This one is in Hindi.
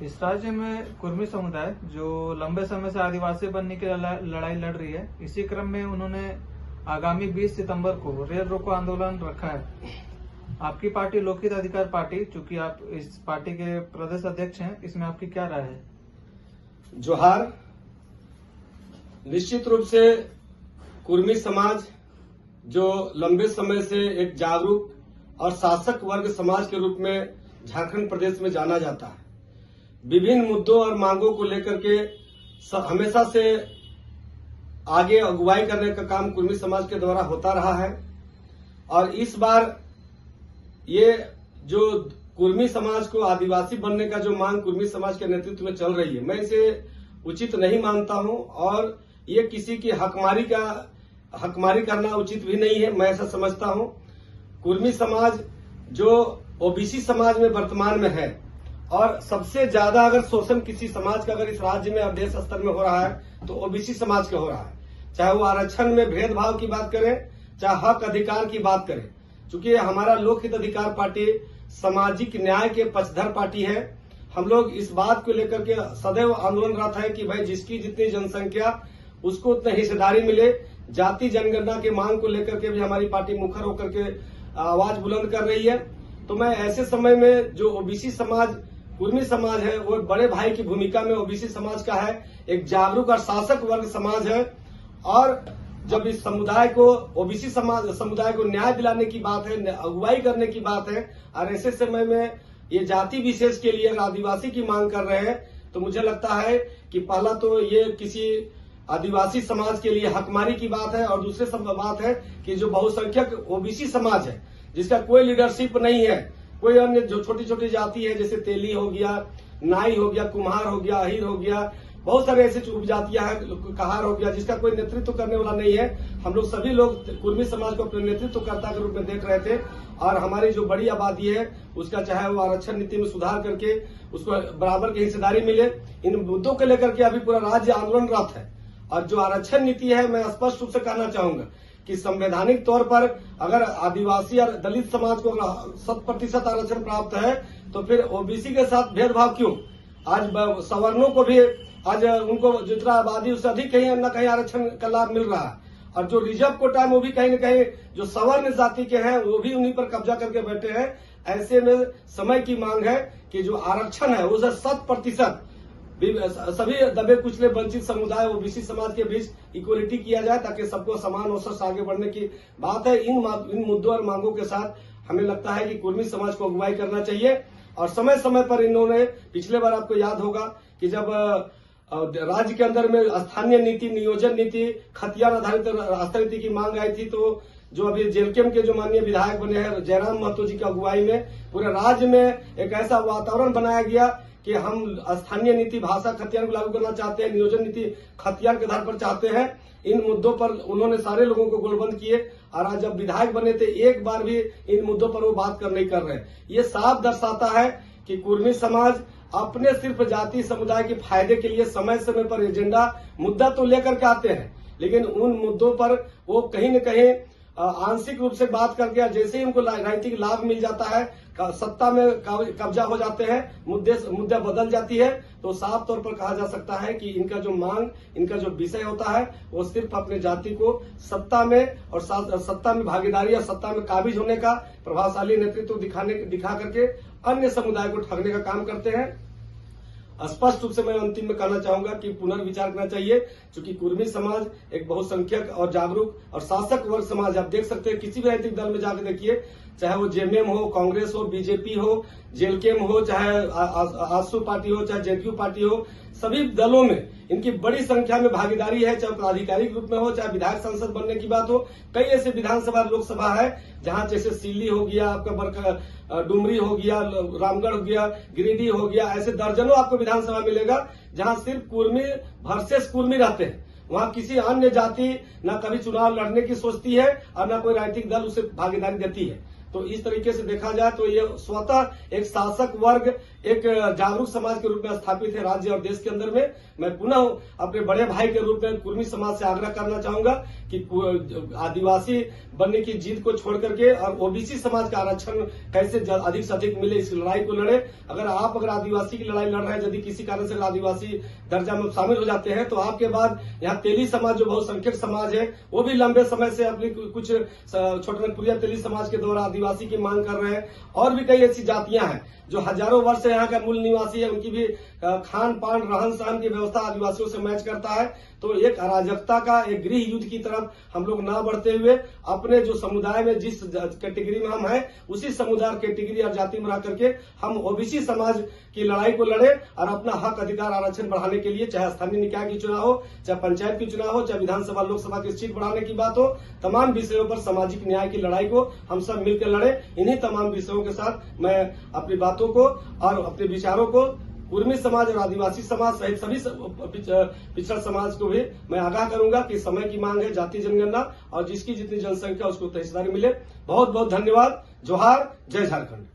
इस राज्य में कुर्मी समुदाय जो लंबे समय से आदिवासी बनने की लड़ाई लड़ रही है, इसी क्रम में उन्होंने आगामी 20 सितंबर को रेल रोको आंदोलन रखा है। आपकी पार्टी लोकहित अधिकार पार्टी, चूंकि आप इस पार्टी के प्रदेश अध्यक्ष हैं, इसमें आपकी क्या राय है? जोहार। निश्चित रूप से कुर्मी समाज जो लंबे समय से एक जागरूक और शासक वर्ग समाज के रूप में झारखंड प्रदेश में जाना जाता है, विभिन्न मुद्दों और मांगों को लेकर के हमेशा से आगे अगुवाई करने का काम कुर्मी समाज के द्वारा होता रहा है। और इस बार ये जो कुर्मी समाज को आदिवासी बनने का जो मांग कुर्मी समाज के नेतृत्व में चल रही है, मैं इसे उचित नहीं मानता हूं और ये किसी की हकमारी करना उचित भी नहीं है। मैं ऐसा समझता हूं कुर्मी समाज जो ओबीसी समाज में वर्तमान में है और सबसे ज्यादा अगर शोषण किसी समाज का अगर इस राज्य में और देश स्तर में हो रहा है तो ओबीसी समाज का हो रहा है। चाहे वो आरक्षण में भेदभाव की बात करें, चाहे हक अधिकार की बात करें। चूंकि हमारा लोकहित अधिकार पार्टी सामाजिक न्याय के पक्षधर पार्टी है, हम लोग इस बात को लेकर के सदैव आंदोलनरत है कि भाई जिसकी जितनी जनसंख्या उसको उतनी हिस्सेदारी मिले। जाति जनगणना की मांग को लेकर के भी हमारी पार्टी मुखर होकर के आवाज बुलंद कर रही है। तो मैं ऐसे समय में जो ओबीसी समाज कुर्मी समाज है, वो बड़े भाई की भूमिका में ओबीसी समाज का है, एक जागरूक और शासक वर्ग समाज है। और जब इस समुदाय को ओबीसी समुदाय को न्याय दिलाने की बात है, अगुवाई करने की बात है, और ऐसे समय में ये जाति विशेष के लिए आदिवासी की मांग कर रहे हैं, तो मुझे लगता है कि पहला तो ये किसी आदिवासी समाज के लिए हकमारी की बात है, और दूसरे सब बात है कि जो बहुसंख्यक ओबीसी समाज है जिसका कोई लीडरशिप नहीं है, कोई अन्य जो छोटी छोटी जाति है जैसे तेली हो गया, नाई हो गया, कुम्हार हो गया, अहिर हो गया, बहुत सारे ऐसे उपजातियां हैं, कहार हो गया, जिसका कोई नेतृत्व करने वाला नहीं है। हम लोग सभी लोग कुर्मी समाज को अपने नेतृत्वकर्ता के रूप में देख रहे थे और हमारी जो बड़ी आबादी है उसका चाहे वो आरक्षण नीति में सुधार करके उसको बराबर की हिस्सेदारी मिले, इन मुद्दों को लेकर के अभी पूरा राज्य आंदोलनरत है। और जो आरक्षण नीति है, मैं स्पष्ट रूप से कहना चाहूंगा कि संवैधानिक तौर पर अगर आदिवासी और दलित समाज को 100% आरक्षण प्राप्त है तो फिर ओबीसी के साथ भेदभाव क्यों? आज सवर्णों को भी आज उनको जितना आबादी उससे अधिक कहीं न कहीं आरक्षण का लाभ मिल रहा है, और जो रिजर्व कोटा है वो भी कहीं न कहीं जो सवर्ण जाति के हैं वो भी उन्हीं पर कब्जा करके बैठे हैं। ऐसे में समय की मांग है कि जो आरक्षण है उसे 100% सभी दबे कुचले वंचित समुदाय ओबीसी समाज के बीच इक्वलिटी किया जाए ताकि सबको समान अवसर से आगे बढ़ने की बात है। इन मुद्दों और मांगों के साथ हमें लगता है कि कुर्मी समाज को अगुवाई करना चाहिए। और समय समय पर इन्होंने पिछले बार आपको याद होगा कि जब राज्य के अंदर में स्थानीय नीति, नियोजन नीति, खतियान आधारित रास्ता नीति की मांग आई थी, तो जो अभी जेलकेम के जो माननीय विधायक बने हैं जयराम महतो जी की अगुवाई में पूरे राज्य में एक ऐसा वातावरण बनाया गया कि हम स्थानीय नीति भाषा खतियान को लागू करना चाहते हैं, नियोजन नीति खतियान के आधार पर चाहते हैं। इन मुद्दों पर उन्होंने सारे लोगों को गोलबंद किए और आज जब विधायक बने थे एक बार भी इन मुद्दों पर वो बात नहीं कर रहे। ये साफ दर्शाता है कि कुर्मी समाज अपने सिर्फ जाति समुदाय के फायदे के लिए समय समय पर एजेंडा मुद्दा तो लेकर के आते हैं, लेकिन उन मुद्दों पर वो कहीं न कहीं आंशिक रूप से बात करके जैसे ही उनको राजनीतिक लाभ मिल जाता है, सत्ता में कब्जा हो जाते हैं, मुद्दा बदल जाती है, तो साफ तौर पर कहा जा सकता है कि इनका जो मांग, इनका जो विषय होता है वो सिर्फ अपने जाति को सत्ता में और सत्ता में भागीदारी या सत्ता में काबिज होने का प्रभावशाली नेतृत्व दिखा करके अन्य समुदाय को ठगने का काम करते हैं। स्पष्ट रूप से मैं अंतिम में कहना चाहूंगा कि पुनर्विचार करना चाहिए, क्योंकि कुर्मी समाज एक बहुसंख्यक और जागरूक और शासक वर्ग समाज। आप देख सकते हैं किसी भी राजनीतिक दल में जाकर देखिए, चाहे वो जेएमएम हो, कांग्रेस हो, बीजेपी हो, जेलकेम हो, चाहे आजसू पार्टी हो, चाहे जेडीयू पार्टी हो, सभी दलों में इनकी बड़ी संख्या में भागीदारी है, चाहे आधिकारिक रूप में हो, चाहे विधायक संसद बनने की बात हो। कई ऐसे विधानसभा लोकसभा है जहां जैसे सिल्ली हो गया, आपका डुमरी हो गया, रामगढ़ हो गया, गिरिडीह हो गया, ऐसे दर्जनों आपको विधानसभा मिलेगा जहां सिर्फ कुर्मी वर्सेस कुर्मी रहते हैं। वहां किसी अन्य जाति न कभी चुनाव लड़ने की सोचती है और न कोई राजनीतिक दल उसे भागीदारी देती है। तो इस तरीके से देखा जाए तो ये स्वतः एक शासक वर्ग एक जागरूक समाज के रूप में स्थापित है राज्य और देश के अंदर में। मैं पुनः अपने बड़े भाई के रूप में कुर्मी समाज से आग्रह करना चाहूंगा कि आदिवासी बनने की जिद को छोड़ करके और ओबीसी समाज का आरक्षण कैसे अधिक से अधिक मिले, इस लड़ाई को लड़े। अगर आदिवासी की लड़ाई लड़ रहे हैं, यदि किसी कारण से आदिवासी दर्जा में शामिल हो जाते हैं, तो आपके बाद यहाँ तेली समाज जो बहुसंख्यक समाज है, वो भी लंबे समय से अपनी कुछ छोटनपुरिया तेली समाज के द्वारा आदिवासी की मांग कर रहे हैं। और भी कई ऐसी जातियां हैं जो हजारों वर्ष से यहाँ का मूल निवासी है, उनकी भी खान पान रहन सहन की व्यवस्था आदिवासियों से मैच करता है। तो एक अराजकता का, एक गृह युद्ध की तरफ हम लोग ना बढ़ते हुए अपने जो समुदाय में जिस कैटेगरी में हम हैं, उसी समुदाय कैटेगरी और जाति में रह करके हम ओबीसी समाज की लड़ाई को लड़े और अपना हक अधिकार आरक्षण बढ़ाने के लिए, चाहे स्थानीय निकाय की चुनाव हो, चाहे पंचायत की चुनाव हो, चाहे विधानसभा लोकसभा की सीट बढ़ाने की बात हो, तमाम विषयों पर सामाजिक न्याय की लड़ाई को हम सब मिलकर लड़े। इन्हीं तमाम विषयों के साथ मैं अपनी बातों को और अपने विचारों को कुर्मी समाज और आदिवासी समाज सहित सभी पिछड़ा समाज को भी मैं आगाह करूंगा कि समय की मांग है जाति जनगणना, और जिसकी जितनी जनसंख्या उसको हिस्सेदारी मिले। बहुत बहुत धन्यवाद। जोहार, जय झारखंड।